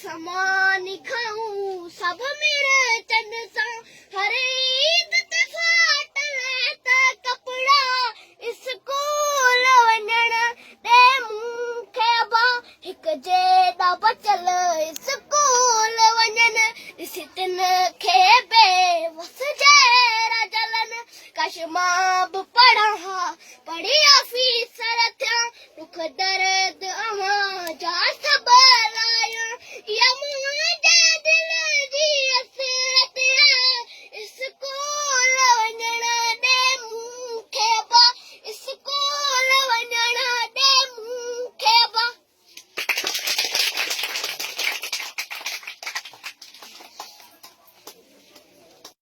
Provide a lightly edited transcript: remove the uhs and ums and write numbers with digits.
समान खाऊं सब मेरे चंद सा हर ईद ते फाटले ते कपड़ा स्कूल वञण ते मूंखे बा हिक जेड़ा बचल स्कूल वञन ॾिस तिन खे बेवस जहिड़ा जलन काश मां बि पढ़ा पढ़ी ऑफिसर थियां दुख दर्द